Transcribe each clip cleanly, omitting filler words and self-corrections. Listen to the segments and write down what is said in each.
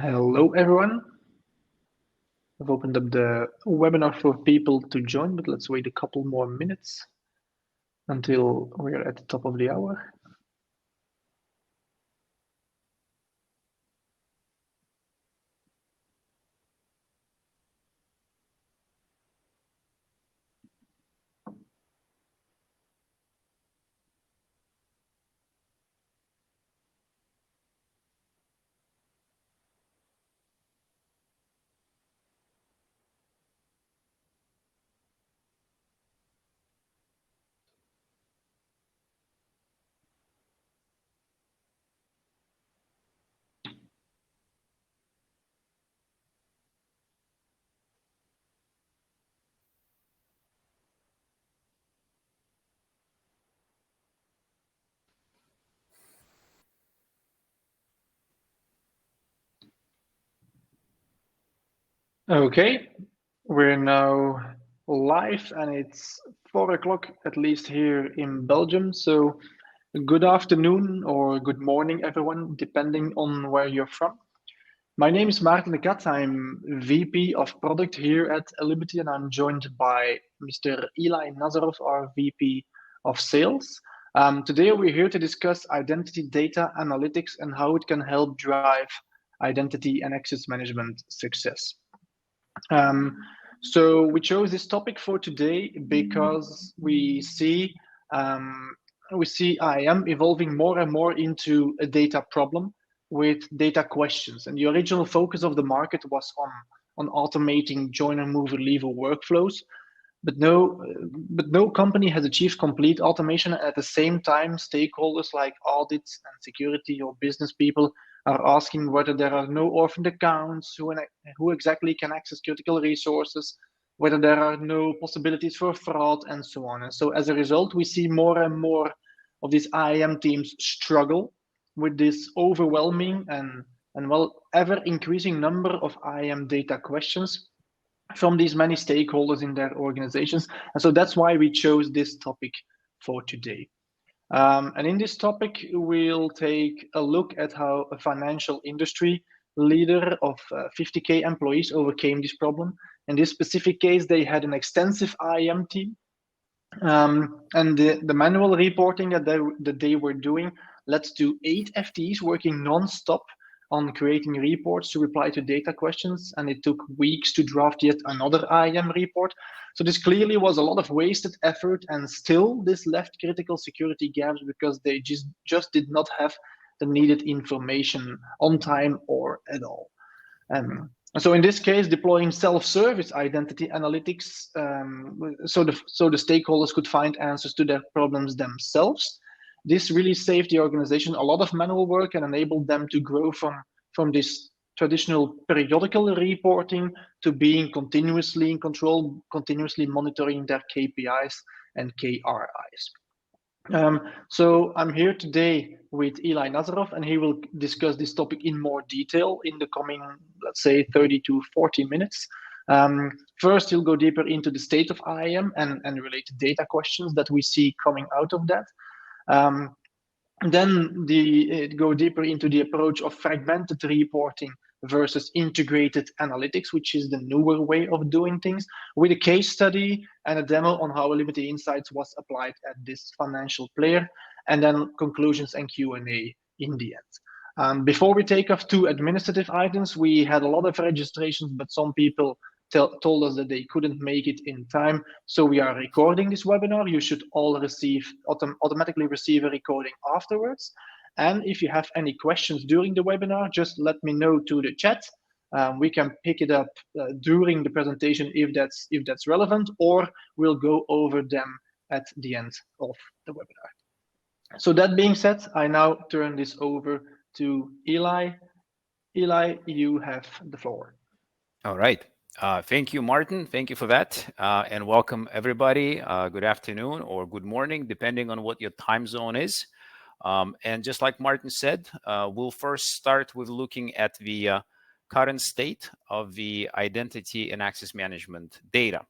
Hello, everyone. I've opened up the webinar for people to join, but let's wait a couple more minutes until we're at the top of the hour. Okay, we're now live and it's 4 o'clock, at least here in Belgium. So good afternoon or good morning, everyone, depending on where you're from. My name is Maarten de Kat. I'm VP of Product here at Liberty, and I'm joined by Mr. Eli Nazarov, our VP of Sales. Today, we're here to discuss identity data analytics and how it can help drive identity and access management success. So we chose this topic for today because we see IAM evolving more and more into a data problem with data questions. And the original focus of the market was on automating joiner, mover, lever workflows, but no company has achieved complete automation. At the same time, stakeholders like audits and security or business people are asking whether there are no orphaned accounts, who exactly can access critical resources, whether there are no possibilities for fraud, and so on. And so as a result, we see more and more of these IAM teams struggle with this overwhelming and well, ever increasing number of IAM data questions from these many stakeholders in their organizations. And so that's why we chose this topic for today. And in this topic, we'll take a look at how a financial industry leader of 50K employees overcame this problem. In this specific case, they had an extensive IAM team. And the manual reporting that they were doing led to 8 FTEs working non-stop on creating reports to reply to data questions, and it took weeks to draft yet another IAM report. So this clearly was a lot of wasted effort, and still this left critical security gaps because they just did not have the needed information on time or at all. So in this case, deploying self-service identity analytics, so the stakeholders could find answers to their problems themselves. This really saved the organization a lot of manual work and enabled them to grow from this traditional periodical reporting to being continuously in control, continuously monitoring their KPIs and KRIs. So I'm here today with Eli Nazarov, and he will discuss this topic in more detail in the coming, let's say, 30 to 40 minutes. First, he'll go deeper into the state of IAM and related data questions that we see coming out of that. Then go deeper into the approach of fragmented reporting versus integrated analytics, which is the newer way of doing things, with a case study and a demo on how Liberty Insights was applied at this financial player, and then conclusions and Q&A in the end. Before we take off 2 administrative items, we had a lot of registrations, but some people told us that they couldn't make it in time. So we are recording this webinar. You should all automatically receive a recording afterwards. And if you have any questions during the webinar, just let me know to the chat. We can pick it up during the presentation if that's relevant, or we'll go over them at the end of the webinar. So that being said, I now turn this over to Eli. Eli, you have the floor. All right. Thank you, Martin. Thank you for that. And welcome, everybody. Good afternoon or good morning, depending on what your time zone is. And just like Martin said, we'll first start with looking at the current state of the identity and access management data.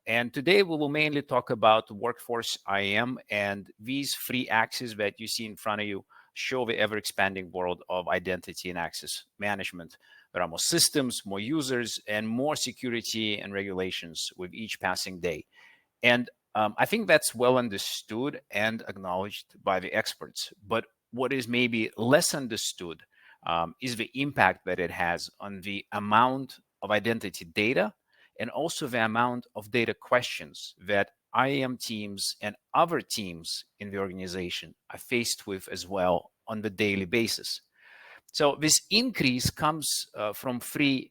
And today we will mainly talk about workforce IAM, and these 3 axes that you see in front of you show the ever-expanding world of identity and access management. There are more systems, more users, and more security and regulations with each passing day. And I think that's well understood and acknowledged by the experts. But what is maybe less understood is the impact that it has on the amount of identity data and also the amount of data questions that IAM teams and other teams in the organization are faced with as well on the daily basis. So this increase comes from three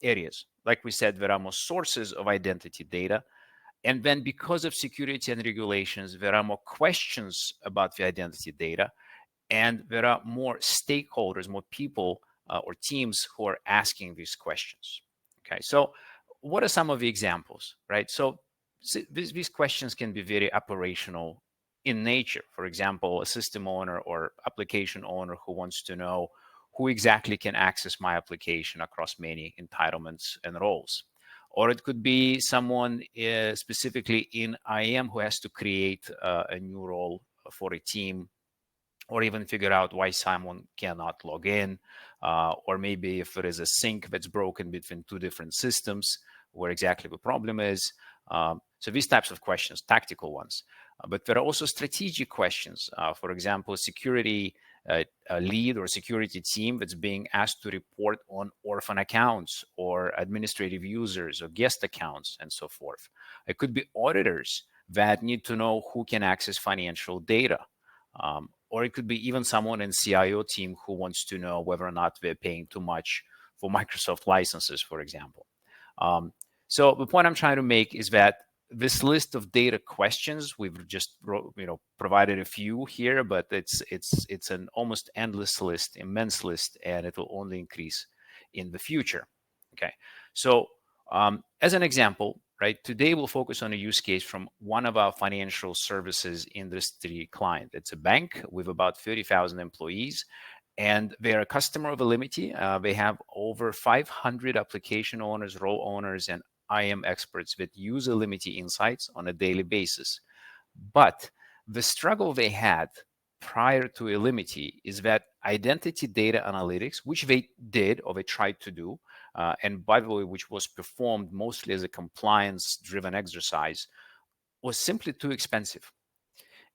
areas. Like we said, there are more sources of identity data. And then because of security and regulations, there are more questions about the identity data. And there are more stakeholders, more people or teams who are asking these questions. Okay, so what are some of the examples, right? So these questions can be very operational in nature. For example, a system owner or application owner who wants to know who exactly can access my application across many entitlements and roles. Or it could be someone specifically in IAM who has to create a new role for a team, or even figure out why someone cannot log in, or maybe if there is a sync that's broken between two different systems, where exactly the problem is. So these types of questions, tactical ones. But there are also strategic questions. For example, security lead or security team that's being asked to report on orphan accounts or administrative users or guest accounts and so forth. It could be auditors that need to know who can access financial data. Or it could be even someone in CIO team who wants to know whether or not they're paying too much for Microsoft licenses, for example. So the point I'm trying to make is that this list of data questions, we've just provided a few here, but it's an almost endless list, immense list, and it will only increase in the future. Okay, so as an example, right, today we'll focus on a use case from one of our financial services industry client. It's a bank with about 30,000 employees, and they're a customer of Illimity. They have over 500 application owners, role owners, and IAM experts that use Illimity Insights on a daily basis. But the struggle they had prior to Illimity is that identity data analytics, which they did or they tried to do, and by the way, which was performed mostly as a compliance-driven exercise, was simply too expensive.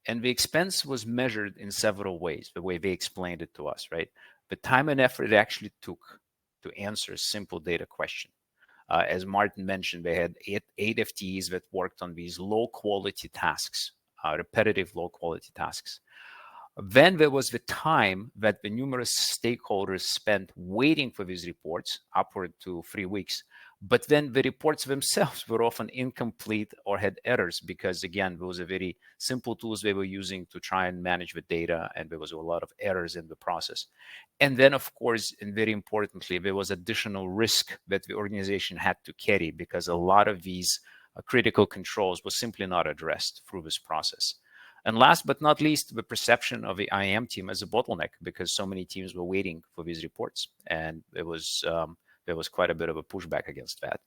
And the expense was measured in several ways, the way they explained it to us, right? The time and effort it actually took to answer a simple data question. As Martin mentioned, they had eight FTEs that worked on these low-quality tasks, repetitive low-quality tasks. Then there was the time that the numerous stakeholders spent waiting for these reports, upward to 3 weeks. But then the reports themselves were often incomplete or had errors because, again, those are very simple tools they were using to try and manage the data, and there was a lot of errors in the process. And then, of course, and very importantly, there was additional risk that the organization had to carry because a lot of these critical controls were simply not addressed through this process. And last but not least, the perception of the IAM team as a bottleneck because so many teams were waiting for these reports, and there was quite a bit of a pushback against that.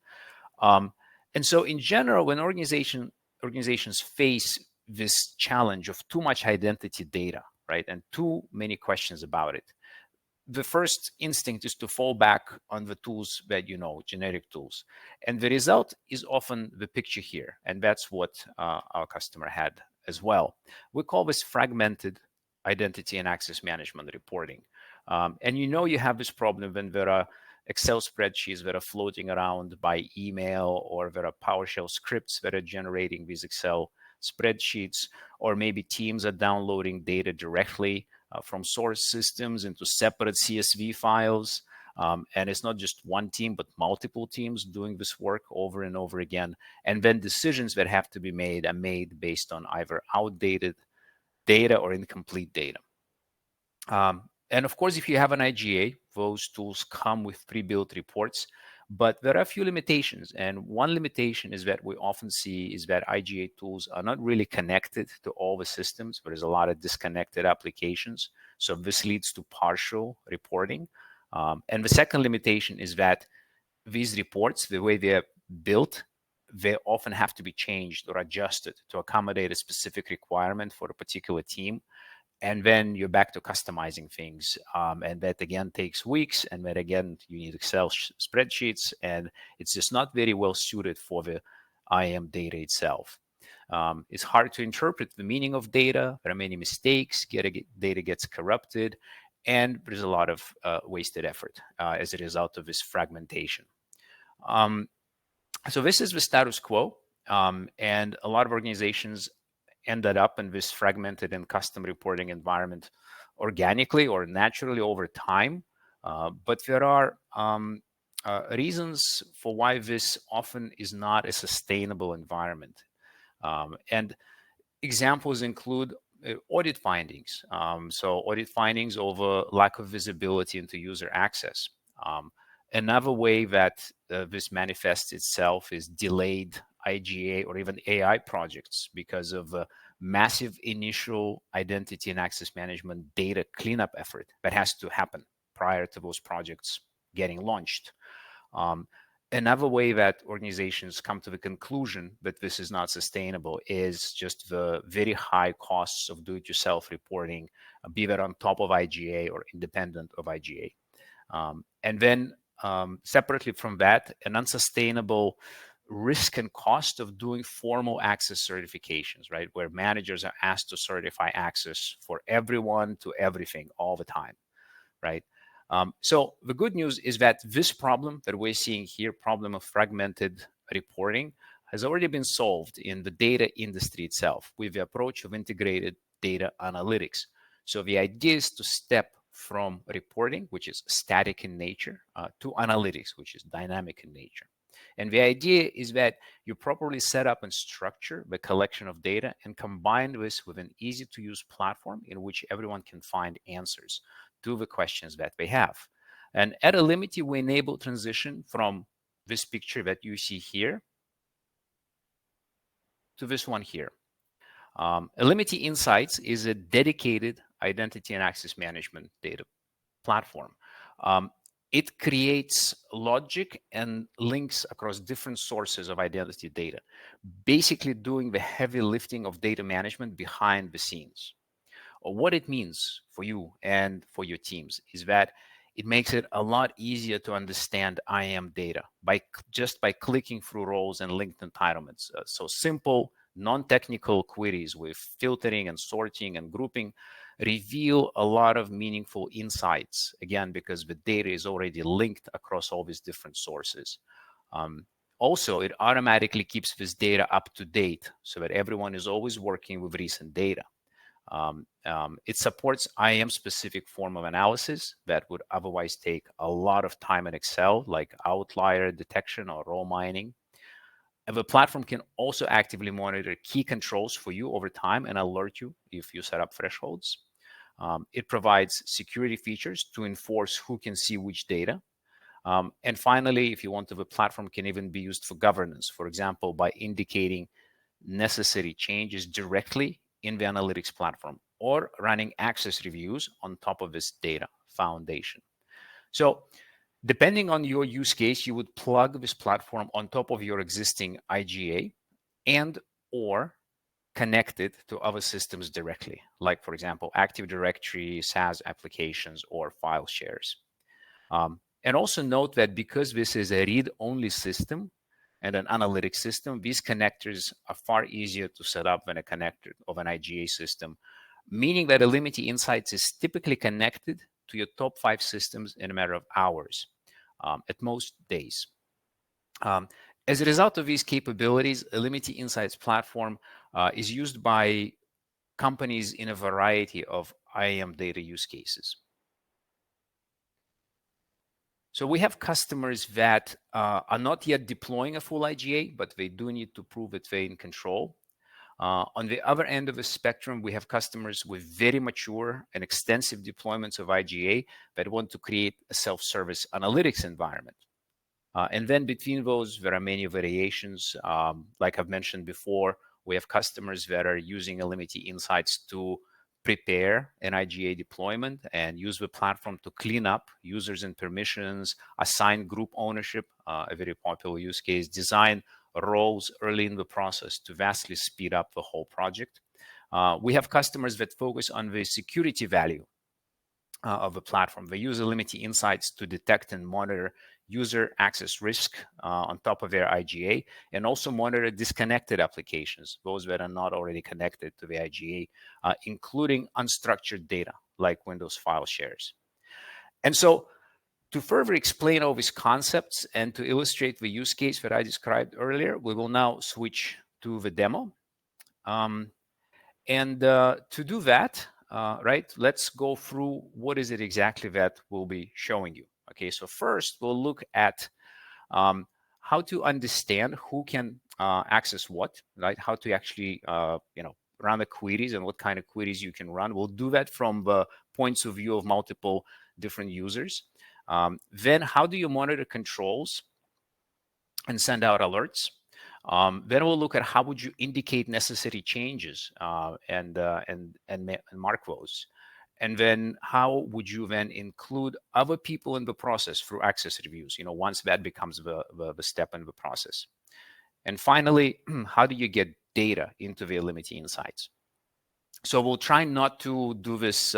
And so, in general, when organizations face this challenge of too much identity data, right, and too many questions about it, the first instinct is to fall back on the tools that you know, generic tools. And the result is often the picture here. And that's what our customer had as well. We call this fragmented identity and access management reporting. And you know you have this problem when there are Excel spreadsheets that are floating around by email, or there are PowerShell scripts that are generating these Excel spreadsheets, or maybe teams are downloading data directly from source systems into separate CSV files. And it's not just one team, but multiple teams doing this work over and over again. And then decisions that have to be made are made based on either outdated data or incomplete data. And of course, if you have an IGA, those tools come with pre-built reports, but there are a few limitations. And one limitation is that we often see is that IGA tools are not really connected to all the systems. There's a lot of disconnected applications. So this leads to partial reporting. And the second limitation is that these reports, the way they're built, they often have to be changed or adjusted to accommodate a specific requirement for a particular team. and then you're back to customizing things. And that again takes weeks. And then again, you need Excel spreadsheets, and it's just not very well suited for the IAM data itself. It's hard to interpret the meaning of data. There are many mistakes. Data gets corrupted, and there's a lot of wasted effort as a result of this fragmentation. So this is the status quo, and a lot of organizations ended up in this fragmented and custom reporting environment organically or naturally over time. But there are reasons for why this often is not a sustainable environment. And examples include audit findings. So audit findings over lack of visibility into user access. Another way that this manifests itself is delayed IGA or even AI projects because of a massive initial identity and access management data cleanup effort that has to happen prior to those projects getting launched. Another way that organizations come to the conclusion that this is not sustainable is just the very high costs of do-it-yourself reporting, be that on top of IGA or independent of IGA. And then separately from that, an unsustainable risk and cost of doing formal access certifications, right? Where managers are asked to certify access for everyone to everything all the time, right? So the good news is that this problem that we're seeing here, problem of fragmented reporting, has already been solved in the data industry itself with the approach of integrated data analytics. So the idea is to step from reporting, which is static in nature, to analytics, which is dynamic in nature. And the idea is that you properly set up and structure the collection of data and combine this with an easy-to-use platform in which everyone can find answers to the questions that they have. And at Alimity, we enable transition from this picture that you see here to this one here. Alimity Insights is a dedicated identity and access management data platform. It creates logic and links across different sources of identity data, basically doing the heavy lifting of data management behind the scenes. What it means for you and for your teams is that it makes it a lot easier to understand IAM data just by clicking through roles and linked entitlements. So simple, non-technical queries with filtering and sorting and grouping reveal a lot of meaningful insights, again, because the data is already linked across all these different sources. Also, it automatically keeps this data up to date so that everyone is always working with recent data. It supports IAM-specific form of analysis that would otherwise take a lot of time in Excel, like outlier detection or role mining. And the platform can also actively monitor key controls for you over time and alert you if you set up thresholds. It provides security features to enforce who can see which data. And finally, if you want to, the platform can even be used for governance, for example, by indicating necessary changes directly in the analytics platform or running access reviews on top of this data foundation. So depending on your use case, you would plug this platform on top of your existing IGA and or connect it to other systems directly, like, for example, Active Directory, SaaS applications, or file shares. And also note that because this is a read-only system and an analytics system, these connectors are far easier to set up than a connector of an IGA system, meaning that Alimity Insights is typically connected to your top 5 systems in a matter of hours, at most days. As a result of these capabilities, Alimity Insights platform is used by companies in a variety of IAM data use cases. So we have customers that are not yet deploying a full IGA, but they do need to prove that they're in control. On the other end of the spectrum, we have customers with very mature and extensive deployments of IGA that want to create a self-service analytics environment. And then between those, there are many variations. Like I've mentioned before, we have customers that are using Alimity Insights to prepare an IGA deployment and use the platform to clean up users and permissions, assign group ownership, a very popular use case, design roles early in the process to vastly speed up the whole project. We have customers that focus on the security value of the platform. They use Illimity Insights to detect and monitor user access risk on top of their IGA, and also monitor disconnected applications, those that are not already connected to the IGA, including unstructured data like Windows file shares. And so to further explain all these concepts and to illustrate the use case that I described earlier, we will now switch to the demo. To do that, right, let's go through what is it exactly that we'll be showing you. Okay, so first we'll look at how to understand who can access what, right? How to actually, run the queries and what kind of queries you can run. We'll do that from the points of view of multiple different users. Then how do you monitor controls and send out alerts? Then we'll look at how would you indicate necessary changes and mark those. And then how would you then include other people in the process through access reviews, once that becomes the step in the process. And finally, how do you get data into the Illimity Insights? So we'll try not to do this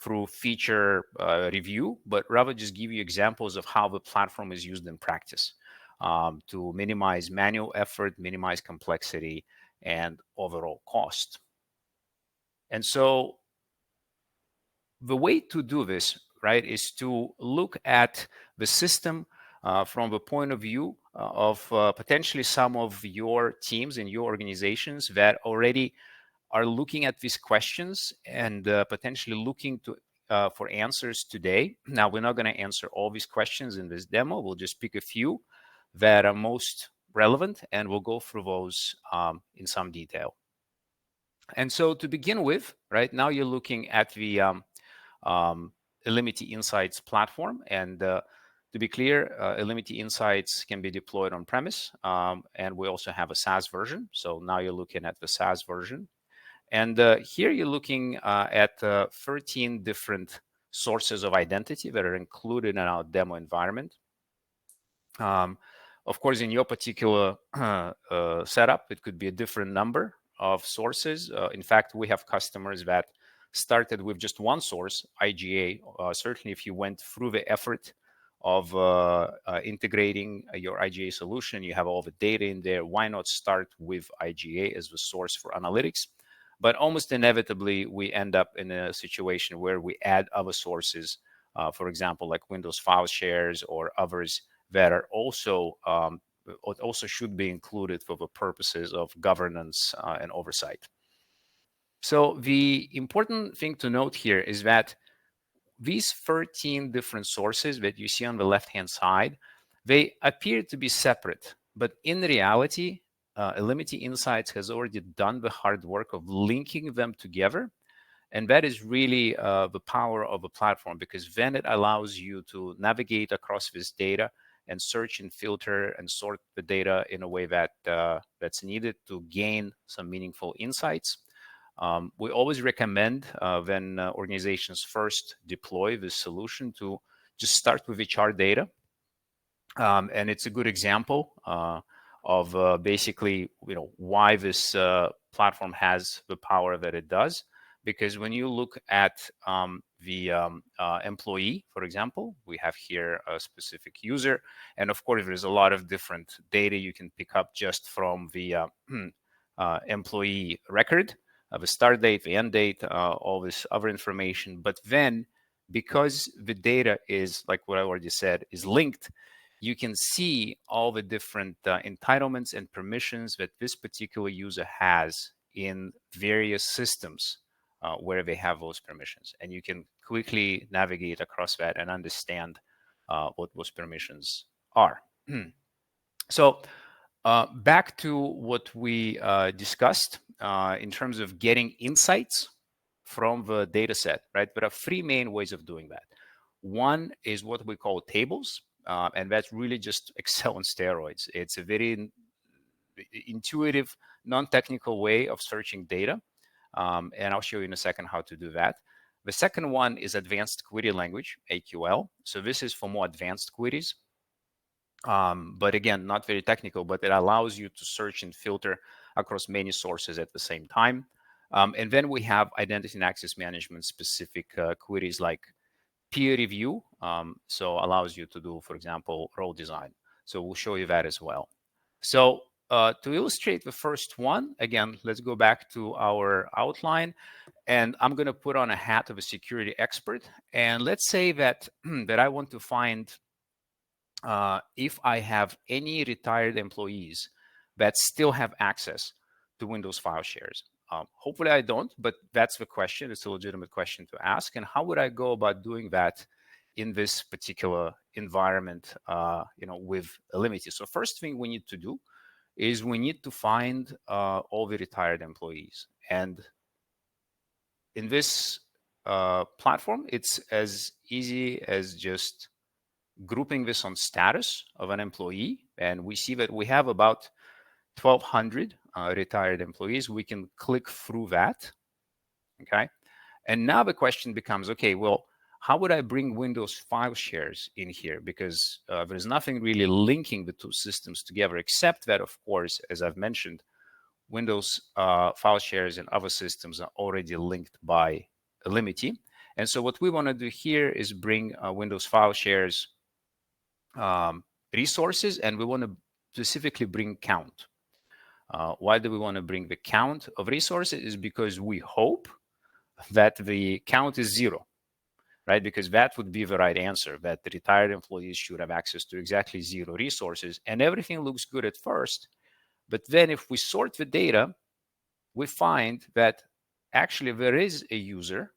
through feature review, but rather just give you examples of how the platform is used in practice to minimize manual effort, minimize complexity, and overall cost. And so the way to do this, right, is to look at the system from the point of view of potentially some of your teams and your organizations that already are looking at these questions and potentially looking to for answers today. Now, we're not going to answer all these questions in this demo. We'll just pick a few that are most relevant, and we'll go through those in some detail. And so to begin with, right now you're looking at the Illimity Insights platform. And to be clear, Illimity Insights can be deployed on premise, and we also have a SaaS version. So now you're looking at the SaaS version. And here you're looking at 13 different sources of identity that are included in our demo environment. Of course, in your particular setup, it could be a different number of sources. In fact, we have customers that started with just one source, IGA. Certainly, if you went through the effort of integrating your IGA solution, you have all the data in there. Why not start with IGA as the source for analytics? But almost inevitably, we end up in a situation where we add other sources, for example, like Windows file shares or others that are also should be included for the purposes of governance and oversight. So the important thing to note here is that these 13 different sources that you see on the left-hand side, they appear to be separate, but in reality, Illimity Insights has already done the hard work of linking them together. And that is really the power of the platform, because then it allows you to navigate across this data and search and filter and sort the data in a way that that's needed to gain some meaningful insights. We always recommend when organizations first deploy this solution to just start with HR data. And it's a good example of basically, why this platform has the power that it does. Because when you look at the employee, for example, we have here a specific user. And of course, there's a lot of different data you can pick up just from the employee record, the start date, the end date, all this other information. But then, because the data is, like what I already said, is linked, you can see all the different entitlements and permissions that this particular user has in various systems where they have those permissions. And you can quickly navigate across that and understand what those permissions are. So back to what we discussed in terms of getting insights from the data set, right? There are three main ways of doing that. One is what we call tables, and that's really just Excel on steroids. It's a very intuitive, non-technical way of searching data. And I'll show you in a second how to do that. The second one is advanced query language, AQL. So this is for more advanced queries. But again, not very technical, but it allows you to search and filter across many sources at the same time. And then we have identity and access management specific queries like peer review. So allows you to do, for example, role design. So we'll show you that as well. So to illustrate the first one, again, let's go back to our outline. And I'm going to put on a hat of a security expert. And let's say that, that I want to find if I have any retired employees that still have access to Windows file shares. Hopefully I don't, but that's the question. It's a legitimate question to ask. And how would I go about doing that in this particular environment, with Illimity? So first thing we need to do is we need to find all the retired employees. And in this platform, it's as easy as just grouping this on status of an employee. And we see that we have about 1,200 retired employees. We can click through that, okay? And now the question becomes, okay, well, how would I bring Windows file shares in here? Because there's nothing really linking the two systems together, except that, of course, as I've mentioned, Windows file shares and other systems are already linked by Illimity. And so what we want to do here is bring Windows file shares resources, and we want to specifically bring count. Why do we want to bring the count of resources? Is because we hope that the count is 0, right? Because that would be the right answer, that the retired employees should have access to exactly 0 resources, and everything looks good at first. But then if we sort the data, we find that actually there is a user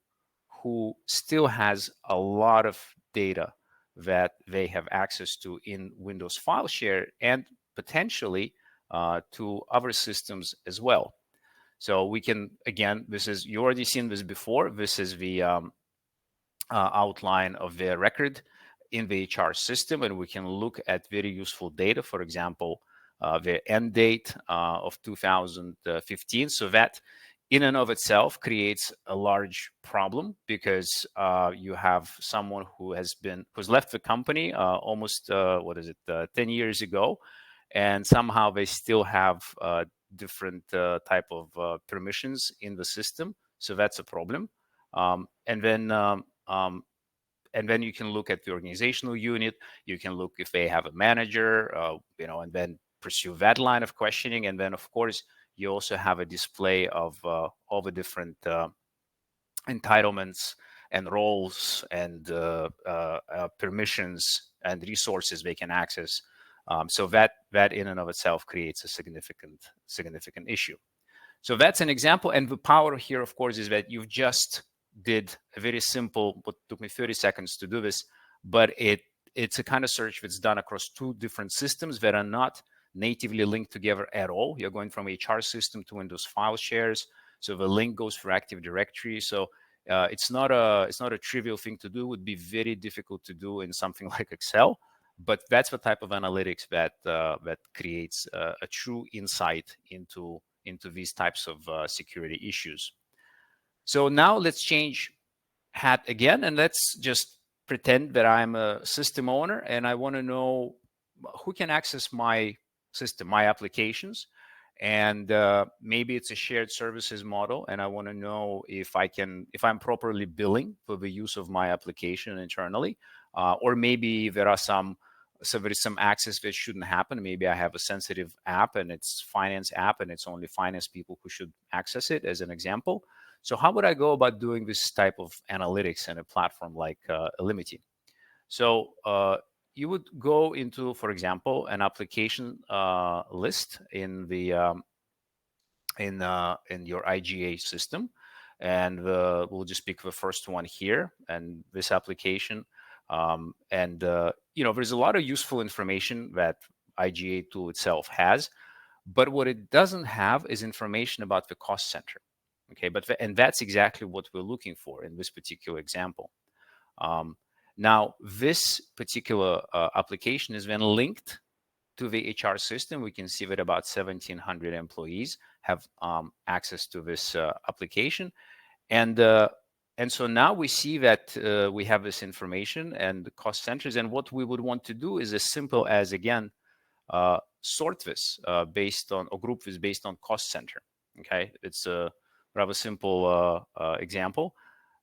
who still has a lot of data that they have access to in Windows file share, and potentially to other systems as well. So we can, again, this is, you already seen this before. This is the outline of the record in the HR system, and we can look at very useful data. For example, the end date of 2015. So that in and of itself creates a large problem, because you have someone who's left the company almost 10 years ago, and somehow they still have different type of permissions in the system. So that's a problem. And then you can look at the organizational unit. You can look if they have a manager, and then pursue that line of questioning. And then, of course, you also have a display of all the different entitlements and roles and permissions and resources they can access. So that in and of itself creates a significant issue. So that's an example. And the power here, of course, is that you've just did a very simple, what took me 30 seconds to do this, but it's a kind of search that's done across 2 different systems that are not natively linked together at all. You're going from HR system to Windows file shares. So the link goes for Active Directory. So it's not a trivial thing to do. It would be very difficult to do in something like Excel. But that's the type of analytics that creates a true insight into these types of security issues. So now let's change hat again, and let's just pretend that I'm a system owner and I want to know who can access my system, my applications. And maybe it's a shared services model, and I want to know if I'm properly billing for the use of my application internally, or maybe there is some access that shouldn't happen. Maybe I have a sensitive app and it's finance app, and it's only finance people who should access it, as an example. So how would I go about doing this type of analytics in a platform like Illimity? So you would go into, for example, an application list in the in your IGA system, and we'll just pick the first one here, and this application. There's a lot of useful information that IGA tool itself has, but what it doesn't have is information about the cost center. Okay, and that's exactly what we're looking for in this particular example. Now, this particular application is then linked to the HR system. We can see that about 1,700 employees have access to this application. And so now we see that we have this information and the cost centers. And what we would want to do is as simple as, again, sort this based on, or group this based on cost center. Okay, it's rather simple example,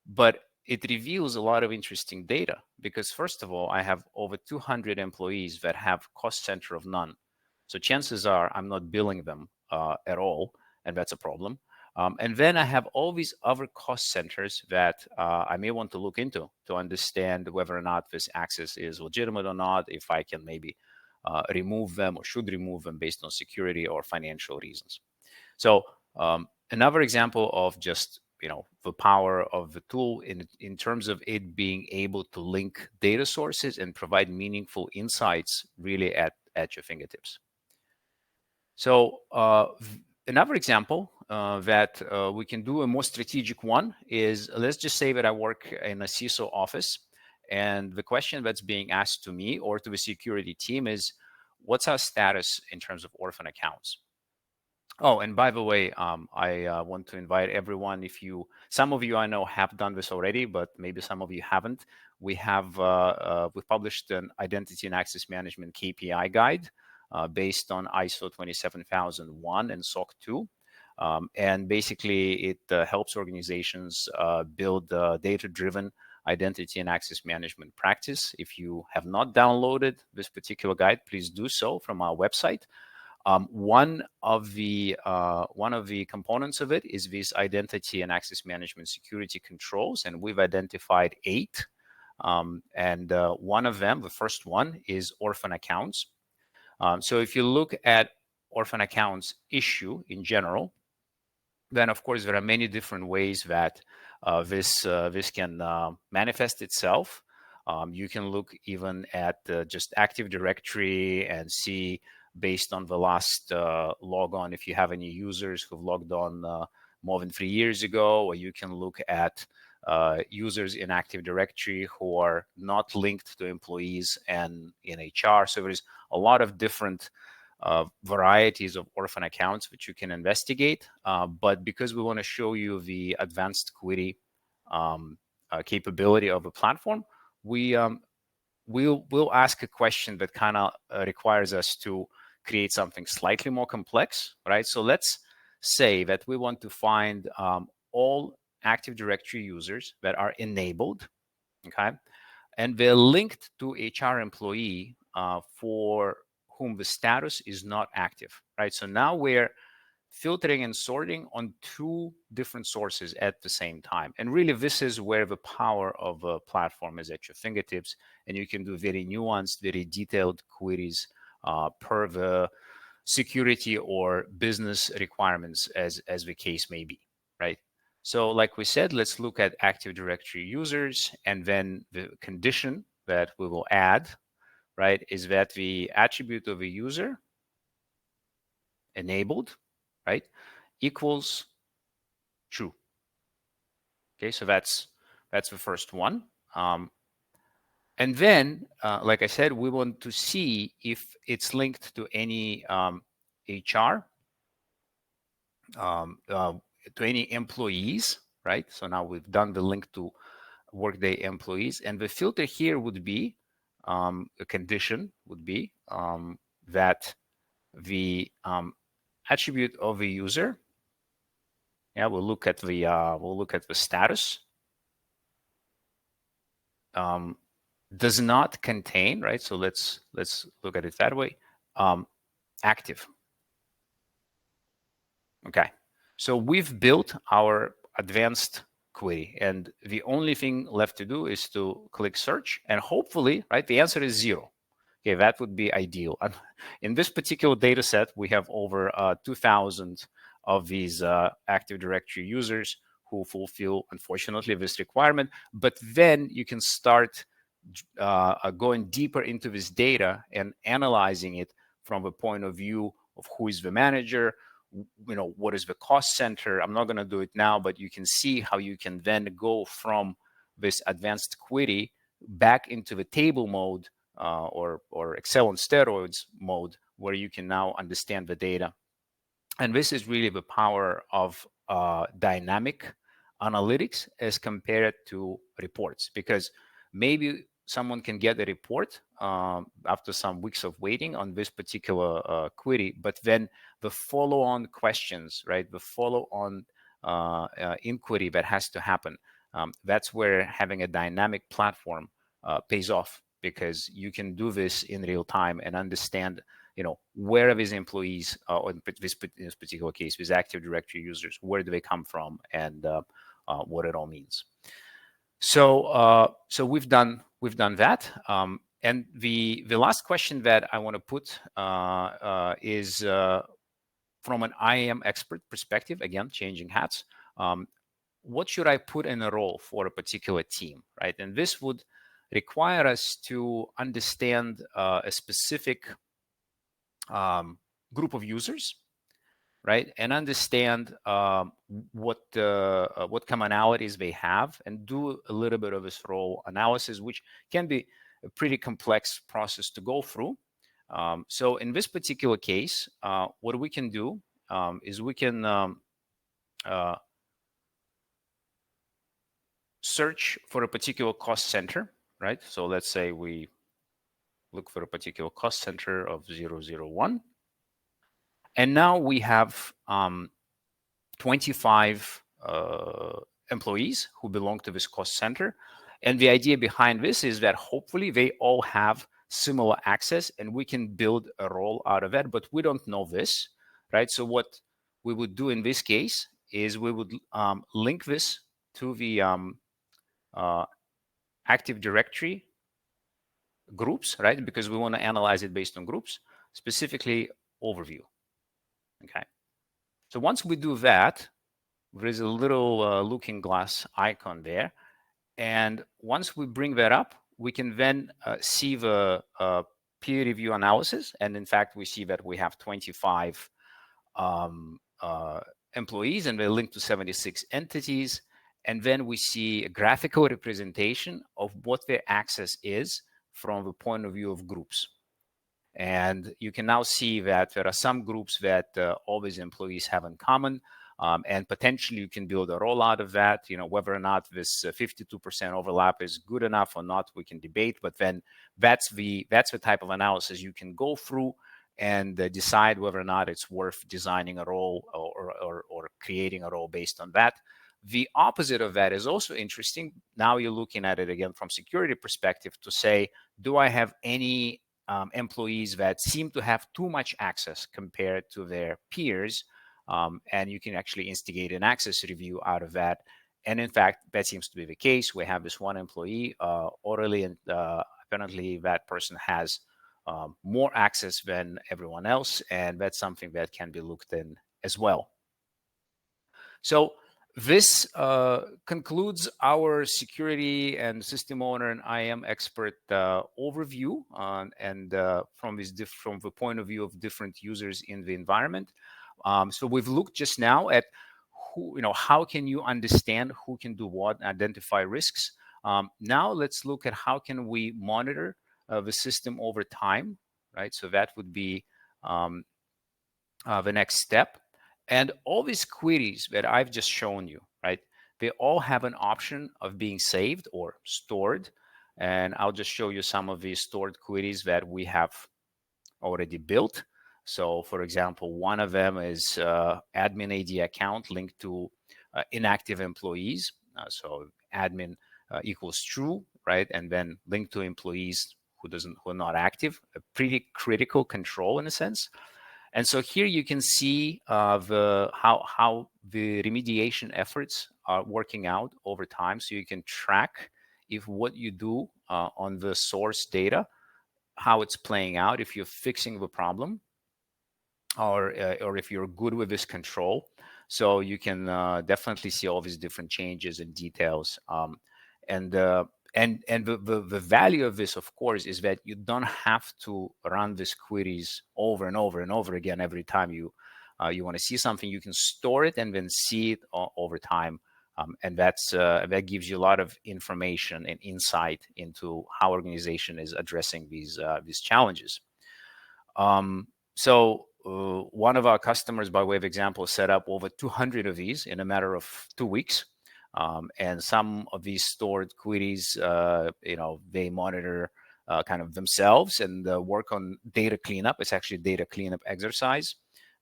but it reveals a lot of interesting data because, first of all, I have over 200 employees that have cost center of none. So chances are I'm not billing them at all, and that's a problem. And then I have all these other cost centers that I may want to look into to understand whether or not this access is legitimate or not, if I can maybe remove them or should remove them based on security or financial reasons. So another example of just the power of the tool in terms of it being able to link data sources and provide meaningful insights really at your fingertips. So another example that we can do, a more strategic one, is let's just say that I work in a CISO office, and the question that's being asked to me or to the security team is, what's our status in terms of orphan accounts? Oh, and by the way, I want to invite everyone. Some of you I know have done this already, but maybe some of you haven't. We've published an identity and access management KPI guide based on ISO 27001 and SOC 2. And basically, it helps organizations build data-driven identity and access management practice. If you have not downloaded this particular guide, please do so from our website. One of the components of it is this identity and access management security controls, and we've identified 8. And one of them, the first one, is orphan accounts. So if you look at orphan accounts issue in general, then of course there are many different ways that this can manifest itself. You can look even at just Active Directory and see, based on the last logon, if you have any users who've logged on more than 3 years ago, or you can look at users in Active Directory who are not linked to employees and in HR. So there's a lot of different varieties of orphan accounts which you can investigate. But because we want to show you the advanced query capability of the platform, we'll ask a question that kind of requires us to create something slightly more complex, right? So let's say that we want to find all Active Directory users that are enabled, okay? And they're linked to HR employee for whom the status is not active, right? So now we're filtering and sorting on 2 different sources at the same time. And really, this is where the power of a platform is at your fingertips, and you can do very nuanced, very detailed queries per the security or business requirements as the case may be, right? So like we said, let's look at Active Directory users, and then the condition that we will add, right, is that the attribute of a user enabled, right, equals true. Okay, so that's the first one. And then, like I said, we want to see if it's linked to any HR, to any employees, right? So now we've done the link to Workday employees, and the filter here would be, a condition would be that the attribute of a user, yeah, we'll look at the status, does not contain, right? So let's look at it that way. Active. Okay, so we've built our advanced query, and the only thing left to do is to click search, and hopefully, right, the answer is 0. Okay, that would be ideal. In this particular data set, we have over 2,000 of these Active Directory users who fulfill, unfortunately, this requirement. But then you can start going deeper into this data and analyzing it from the point of view of who is the manager, what is the cost center. I'm not going to do it now, but you can see how you can then go from this advanced query back into the table mode or Excel on steroids mode, where you can now understand the data. And this is really the power of dynamic analytics as compared to reports, because maybe someone can get a report after some weeks of waiting on this particular query, but then the follow-on questions, right, the follow-on inquiry that has to happen. That's where having a dynamic platform pays off, because you can do this in real time and understand, where are these employees, or in this particular case, with Active Directory users, where do they come from, and what it all means. So we've done that. And the last question that I want to put is from an IAM expert perspective, again, changing hats. What should I put in a role for a particular team, right? And this would require us to understand a specific group of users, right? And understand what commonalities they have, and do a little bit of this role analysis, which can be a pretty complex process to go through. So in this particular case, what we can do is we can search for a particular cost center, right? So let's say we look for a particular cost center of 001. And now we have 25 employees who belong to this cost center. And the idea behind this is that hopefully they all have similar access, and we can build a role out of that, but we don't know this, right? So what we would do in this case is we would link this to the Active Directory groups, right? Because we want to analyze it based on groups, specifically overview. Okay. So once we do that, there is a little looking glass icon there. And once we bring that up, we can then see the peer review analysis. And in fact, we see that we have 25 employees, and they're linked to 76 entities. And then we see a graphical representation of what their access is from the point of view of groups. And you can now see that there are some groups that all these employees have in common, and potentially you can build a role out of that. Whether or not this 52% overlap is good enough or not, we can debate. But then that's the type of analysis you can go through and decide whether or not it's worth designing a role or creating a role based on that. The opposite of that is also interesting. Now you're looking at it again from security perspective to say, do I have any employees that seem to have too much access compared to their peers? And you can actually instigate an access review out of that. And in fact, that seems to be the case. We have this one employee orally, and apparently that person has more access than everyone else. And that's something that can be looked in as well. So this concludes our security and system owner and IAM expert overview, and from the point of view of different users in the environment. So we've looked just now at how can you understand who can do what, identify risks. Now let's look at how can we monitor the system over time, right? So that would be the next step. And all these queries that I've just shown you, right, they all have an option of being saved or stored. And I'll just show you some of these stored queries that we have already built. So for example, one of them is admin AD account linked to inactive employees. So admin equals true, right? And then linked to employees who are not active, a pretty critical control in a sense. And so here you can see how the remediation efforts are working out over time. So you can track if what you do on the source data, how it's playing out, if you're fixing the problem, or if you're good with this control. So you can definitely see all these different changes and details. And the value of this, of course, is that you don't have to run these queries over and over and over again every time you want to see something. You can store it and then see it over time, and that gives you a lot of information and insight into how organization is addressing these challenges. So one of our customers, by way of example, set up over 200 of these in a matter of 2 weeks. And some of these stored queries, they monitor kind of themselves and work on data cleanup. It's actually a data cleanup exercise.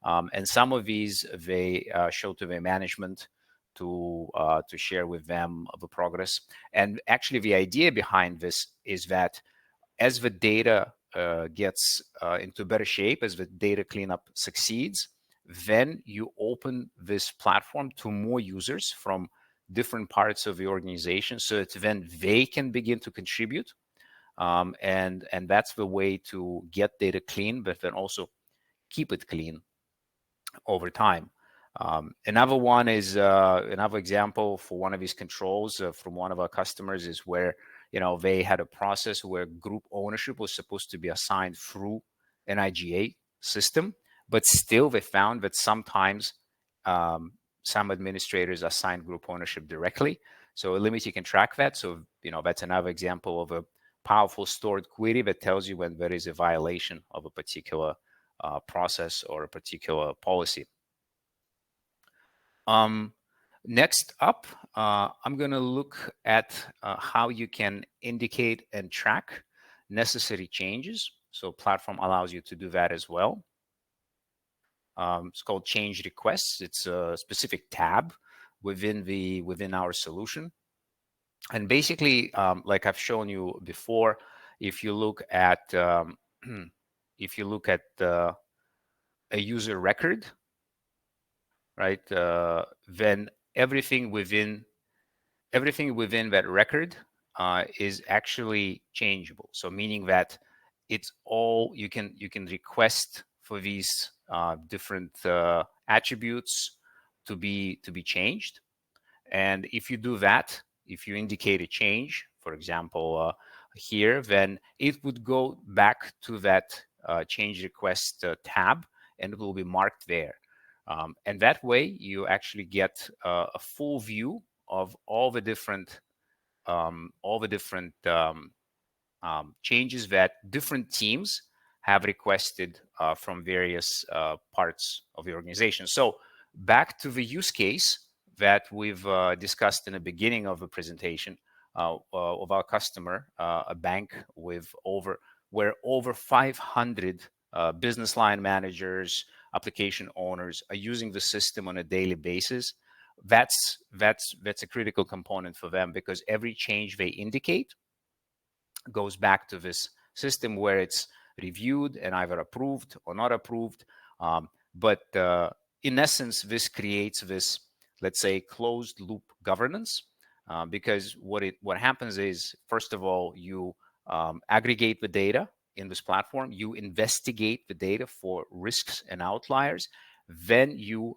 And some of these, they show to their management to share with them the progress. And actually, the idea behind this is that as the data gets into better shape, as the data cleanup succeeds, then you open this platform to more users from different parts of the organization, so that then they can begin to contribute. And that's the way to get data clean, but then also keep it clean over time. Another one is another example for one of these controls from one of our customers is where they had a process where group ownership was supposed to be assigned through an IGA system, but still they found that sometimes some administrators assign group ownership directly. So Illimity can track that. So that's another example of a powerful stored query that tells you when there is a violation of a particular process or a particular policy. Next up, I'm going to look at how you can indicate and track necessary changes. So platform allows you to do that as well. It's called change requests. It's a specific tab within our solution. And basically, like I've shown you before, if you look at if you look at a user record, right, then everything within that record is actually changeable. So meaning that it's all you can request for these different attributes to be changed. And if you do that, if you indicate a change, for example, here, then it would go back to that change request tab, and it will be marked there. And that way, you actually get a full view of all the different changes that different teams have requested from various parts of the organization. So back to the use case that we've discussed in the beginning of the presentation of our customer, a bank with where over 500 business line managers, application owners are using the system on a daily basis. That's a critical component for them, because every change they indicate goes back to this system where it's reviewed and either approved or not approved. But in essence, this creates this, let's say, closed loop governance, because what happens is, first of all, you aggregate the data in this platform, you investigate the data for risks and outliers, then you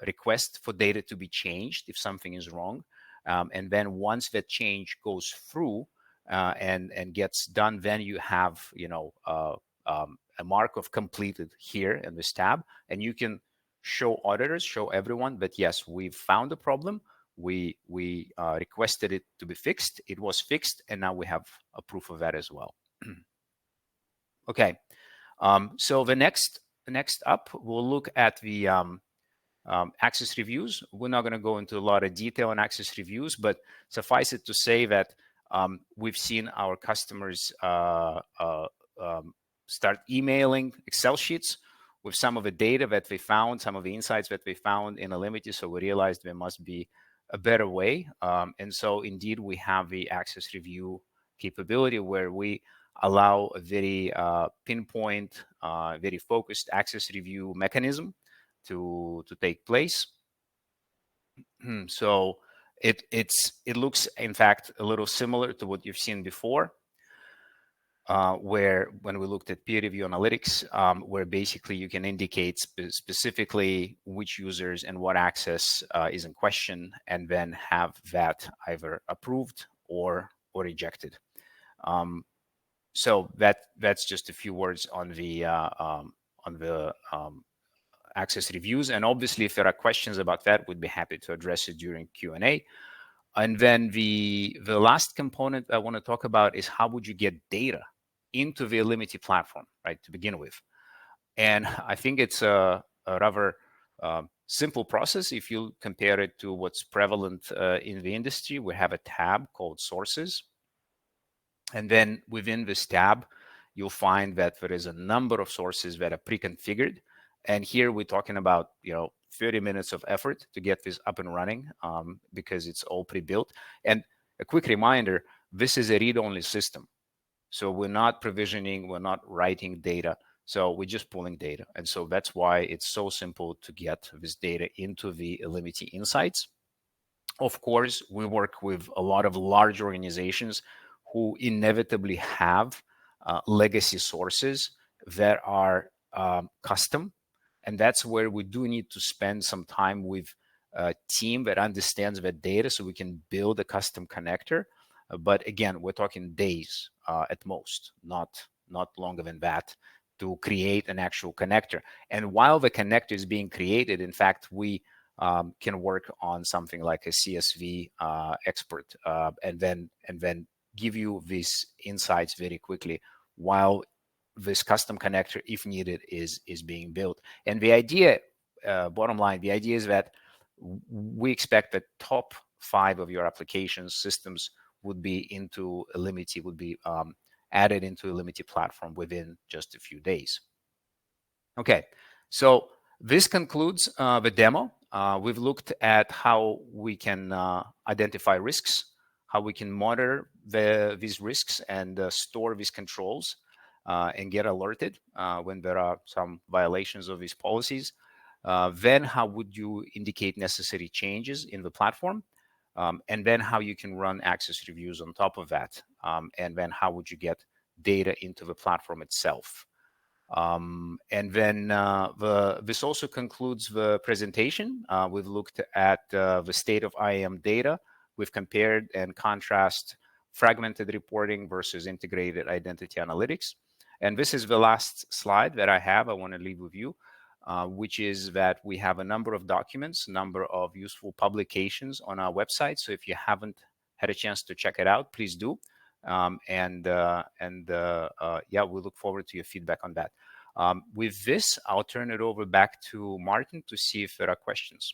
request for data to be changed if something is wrong, and then once that change goes through and gets done, then you have a mark of completed here in this tab, and you can show auditors, show everyone that yes, we've found a problem, we requested it to be fixed, it was fixed, and now we have a proof of that as well. Okay, so the next up, we'll look at the access reviews. We're not going to go into a lot of detail on access reviews, but suffice it to say that we've seen our customers start emailing Excel sheets with some of the data that they found, some of the insights that they found in Illimity. So we realized there must be a better way. And so indeed, we have the access review capability where we allow a very pinpoint, very focused access review mechanism to take place. So it looks, in fact, a little similar to what you've seen before, where when we looked at peer review analytics, where basically you can indicate specifically which users and what access is in question, and then have that either approved or rejected. So that's just a few words on the access reviews. And obviously, if there are questions about that, we'd be happy to address it during Q&A. And then the last component I want to talk about is how would you get data into the Illimity platform, right, to begin with. And I think it's a rather simple process if you compare it to what's prevalent in the industry. We have a tab called Sources. And then within this tab, you'll find that there is a number of sources that are pre-configured. And here we're talking about 30 minutes of effort to get this up and running because it's all pre-built. And a quick reminder, this is a read-only system. So we're not provisioning, we're not writing data. So we're just pulling data. And so that's why it's so simple to get this data into the Illimity Insights. Of course, we work with a lot of large organizations who inevitably have legacy sources that are custom. And that's where we do need to spend some time with a team that understands that data so we can build a custom connector. But again, we're talking days at most, not longer than that, to create an actual connector. And while the connector is being created, in fact, we can work on something like a CSV expert and then give you these insights very quickly while this custom connector, if needed, is being built. And the idea, bottom line, the idea is that we expect that top 5 of your application systems would be into Illimity, would be added into Illimity platform within just a few days. Okay, so this concludes the demo. We've looked at how we can identify risks, how we can monitor these risks and store these controls and get alerted when there are some violations of these policies. Then how would you indicate necessary changes in the platform? And then how you can run access reviews on top of that. And then how would you get data into the platform itself? And then this also concludes the presentation. We've looked at the state of IAM data. We've compared and contrast fragmented reporting versus integrated identity analytics. And this is the last slide that I have. I want to leave with you, which is that we have a number of documents, a number of useful publications on our website. So if you haven't had a chance to check it out, please do. Yeah, we look forward to your feedback on that. With this, I'll turn it over back to Martin to see if there are questions.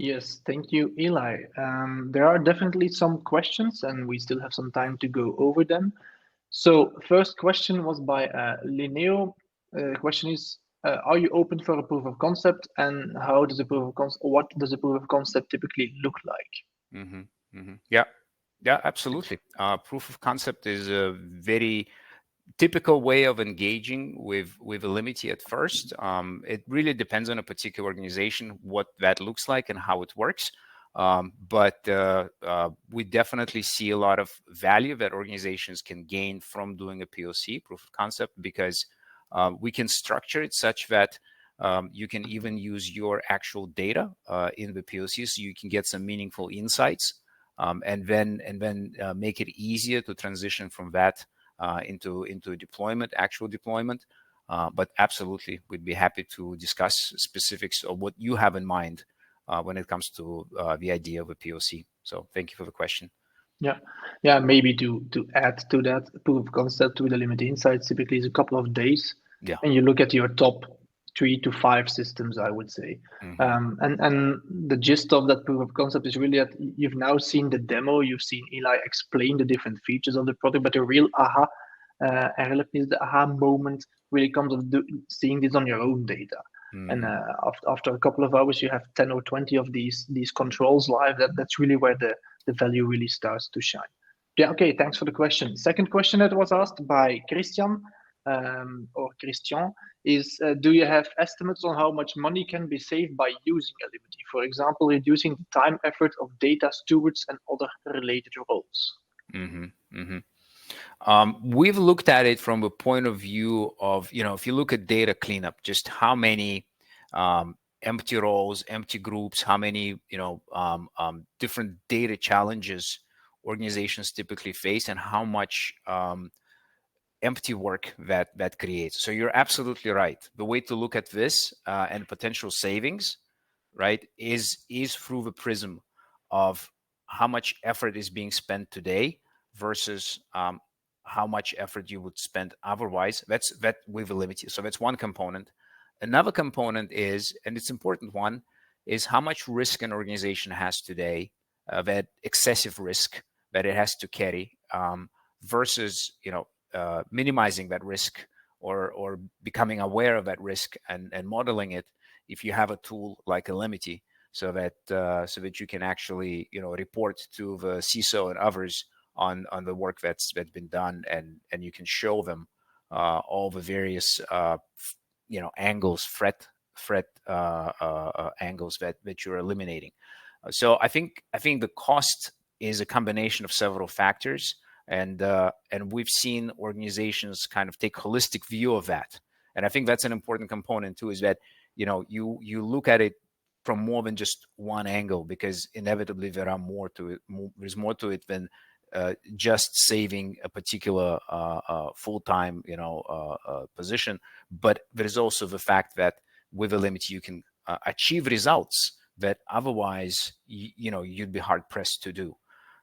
Yes, thank you, Eli. There are definitely some questions, and we still have some time to go over them. So, first question was by Linneo. Question is, are you open for a proof of concept, and how does a proof of concept? What does a proof of concept typically look like? Yeah, absolutely. Proof of concept is a very typical way of engaging with Illimity at first. It really depends on a particular organization, what that looks like and how it works. But we definitely see a lot of value that organizations can gain from doing a POC, proof of concept, because we can structure it such that you can even use your actual data in the POC, so you can get some meaningful insights, and then make it easier to transition from that into deployment, actual deployment. But absolutely, we'd be happy to discuss specifics of what you have in mind when it comes to the idea of a POC. So thank you for the question. Yeah. Maybe to add to that, proof of concept with Illimity Insights typically is a couple of days. Yeah. And you look at your top 3 to 5 systems, I would say. And the gist of that proof of concept is really that you've now seen the demo, you've seen Eli explain the different features of the product, but the real aha is the aha moment really comes of seeing this on your own data. And after a couple of hours, you have 10 or 20 of these controls live. That's really where the value really starts to shine. Yeah, okay, thanks for the question. Second question that was asked by Christian or Christian is, do you have estimates on how much money can be saved by using Illimity? For example, reducing the time, effort of data stewards and other related roles. We've looked at it from a point of view of, if you look at data cleanup, just how many empty roles, empty groups, how many, different data challenges organizations typically face, and how much empty work that creates. So you're absolutely right. The way to look at this and potential savings, right, is through the prism of how much effort is being spent today versus how much effort you would spend otherwise. That with Illimity. So that's one component. Another component is, and it's an important one, is how much risk an organization has today, that excessive risk that it has to carry, versus minimizing that risk or becoming aware of that risk and modeling it if you have a tool like Alimity, so that you can actually report to the CISO and others on the work that's been done, and you can show them all the various angles, threat angles that you're eliminating. So I think the cost is a combination of several factors, and we've seen organizations kind of take holistic view of that. And I think that's an important component too, is that you look at it from more than just one angle, because inevitably there are more to it. There's more to it than just saving a particular full-time position, but there's also the fact that with a limit you can achieve results that otherwise you'd be hard pressed to do.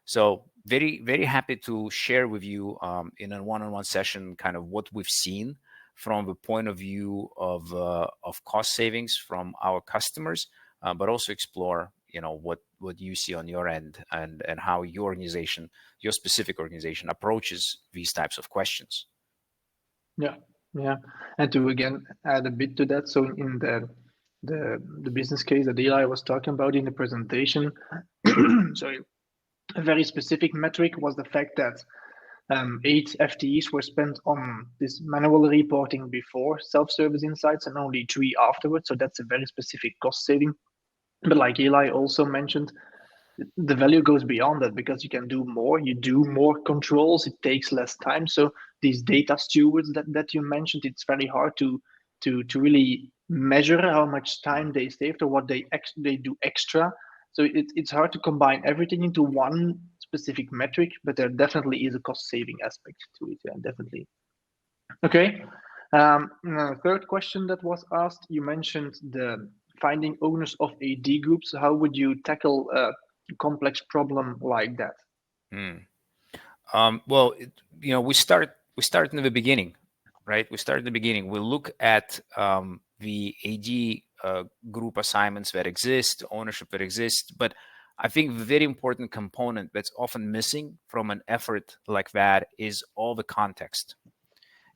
So very, very happy to share with you in a one-on-one session kind of what we've seen from the point of view of cost savings from our customers, but also explore what you see on your end, and how your specific organization approaches these types of questions. Yeah, yeah. And to again add a bit to that, so in the business case that Eli was talking about in the presentation, sorry, a very specific metric was the fact that 8 FTEs were spent on this manual reporting before self-service insights and only 3 afterwards. So that's a very specific cost saving. But like Eli also mentioned, the value goes beyond that, because you can do more, you do more controls, it takes less time. So these data stewards that you mentioned, it's very hard to really measure how much time they saved or what they do extra. So it's hard to combine everything into one specific metric, but there definitely is a cost saving aspect to it. Yeah, definitely. Okay. Third question that was asked, you mentioned the finding owners of AD groups. How would you tackle a complex problem like that? Well, we start in the beginning, right? We start in the beginning. We look at the AD group assignments that exist, ownership that exists. But I think the very important component that's often missing from an effort like that is all the context.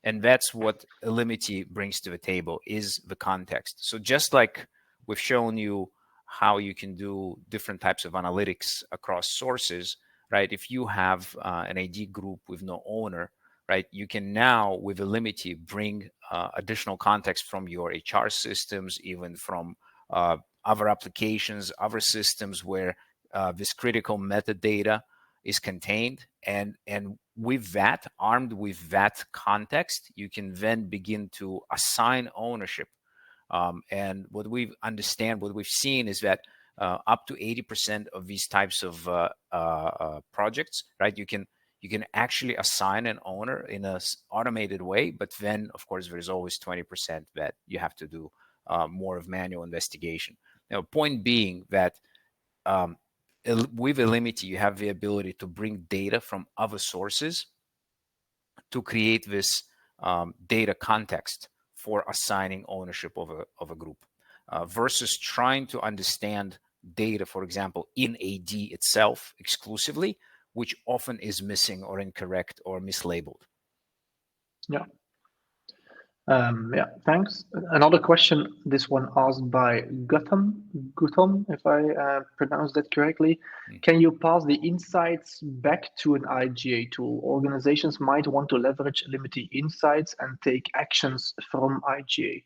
And that's what Alimity brings to the table, is the context. So just like we've shown you how you can do different types of analytics across sources, right? If you have an AD group with no owner, right, you can now with Alimity bring additional context from your HR systems, even from other applications, other systems where this critical metadata is contained, and with that, armed with that context, you can then begin to assign ownership. And what we've seen is that up to 80% of these types of projects, right, you can actually assign an owner in a automated way, but then of course there's always 20% that you have to do more of manual investigation. Now, point being that with Alimity, you have the ability to bring data from other sources to create this data context for assigning ownership of a group, versus trying to understand data, for example, in AD itself exclusively, which often is missing or incorrect or mislabeled. Yeah. Yeah, thanks. Another question, this one asked by Gutham, if I pronounced that correctly. Can you pass the insights back to an IGA tool? Organizations might want to leverage limited insights and take actions from IGA.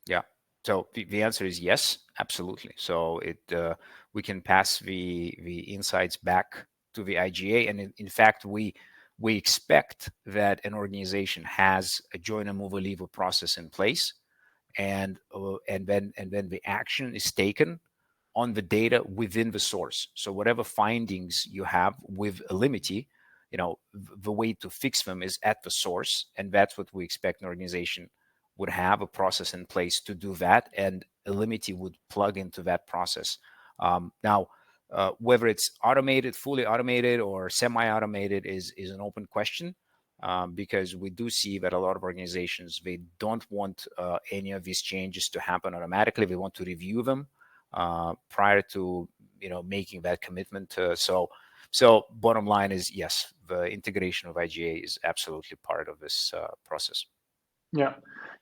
Yeah. So the answer is yes, absolutely. So we can pass the insights back to the IGA, and in fact, we expect that an organization has a join and move a lever process in place, and then the action is taken on the data within the source. So whatever findings you have with Alimity, the way to fix them is at the source, and that's what we expect an organization would have a process in place to do that, and Alimity would plug into that process. Now, whether it's automated, fully automated, or semi-automated is an open question, because we do see that a lot of organizations, they don't want any of these changes to happen automatically. They want to review them prior to making that commitment. So bottom line is yes, the integration of IGA is absolutely part of this process. Yeah,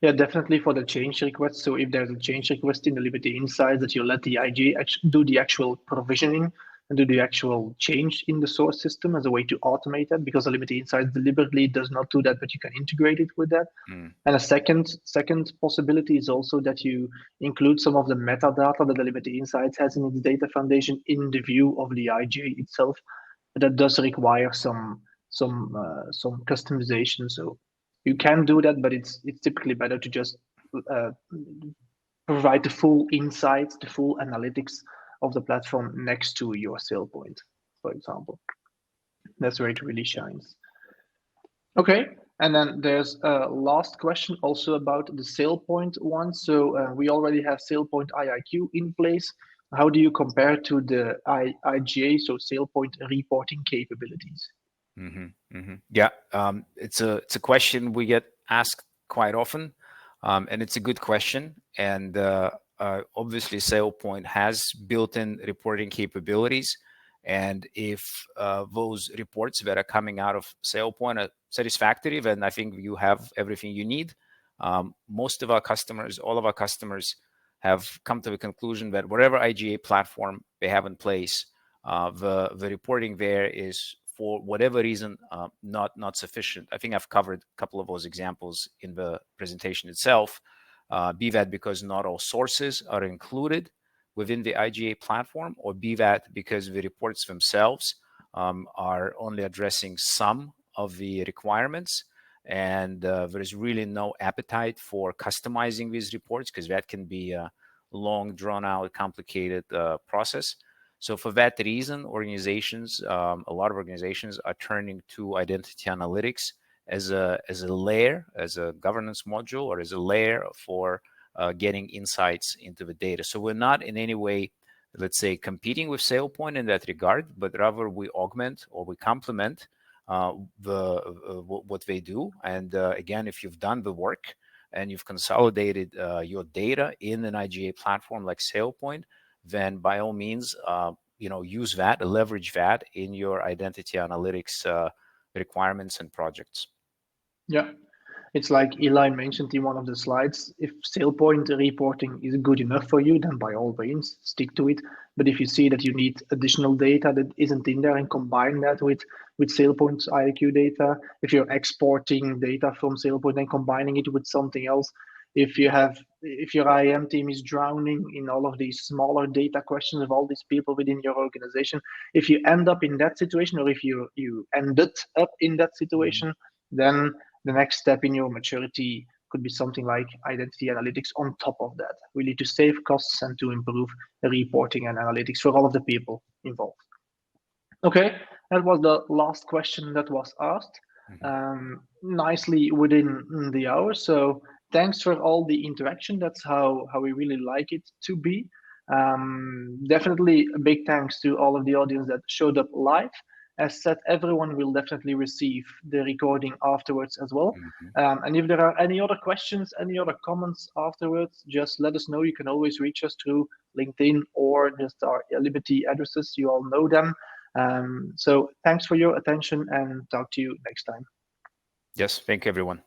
yeah, definitely for the change request. So if there's a change request in the Liberty Insights, that you let the IGA do the actual provisioning and do the actual change in the source system as a way to automate that, because the Liberty Insights deliberately does not do that, but you can integrate it with that. Mm. And a second possibility is also that you include some of the metadata that the Liberty Insights has in its data foundation in the view of the IGA itself. But that does require some customization. So you can do that, but it's typically better to just uh, provide the full insights, the full analytics of the platform next to your sale point, for example. That's where it really shines. Okay, and then there's a last question also about the SailPoint one. So we already have SailPoint IIQ in place. How do you compare to the IGA, so SailPoint reporting capabilities? Yeah, it's a question we get asked quite often, and it's a good question. And obviously, SailPoint has built-in reporting capabilities, and if those reports that are coming out of SailPoint are satisfactory, then I think you have everything you need. Most of our customers, all of our customers, have come to the conclusion that whatever IGA platform they have in place, the reporting there is, for whatever reason, not sufficient. I think I've covered a couple of those examples in the presentation itself. Be that because not all sources are included within the IGA platform, or be that because the reports themselves are only addressing some of the requirements, and there is really no appetite for customizing these reports, because that can be a long, drawn-out, complicated process. So for that reason, organizations, a lot of organizations are turning to identity analytics as a layer, as a governance module, or as a layer for getting insights into the data. So we're not in any way, let's say, competing with SailPoint in that regard, but rather we augment or we complement what they do. And again, if you've done the work and you've consolidated your data in an IGA platform like SailPoint, then by all means, use that, leverage that in your identity analytics requirements and projects. Yeah, it's like Eli mentioned in one of the slides. If SailPoint reporting is good enough for you, then by all means stick to it. But if you see that you need additional data that isn't in there, and combine that with SailPoint's IAQ data, if you're exporting data from SailPoint and combining it with something else, if your IAM team is drowning in all of these smaller data questions of all these people within your organization, if you end up in that situation, or if you ended up in that situation, then the next step in your maturity could be something like identity analytics on top of that, really to save costs and to improve reporting and analytics for all of the people involved. Okay, that was the last question that was asked. Nicely within the hour. So thanks for all the interaction. That's how we really like it to be. Definitely a big thanks to all of the audience that showed up live. As said, everyone will definitely receive the recording afterwards as well. And if there are any other questions, any other comments afterwards, just let us know. You can always reach us through LinkedIn or just our Liberty addresses. You all know them. So thanks for your attention, and talk to you next time. Yes, thank you, everyone.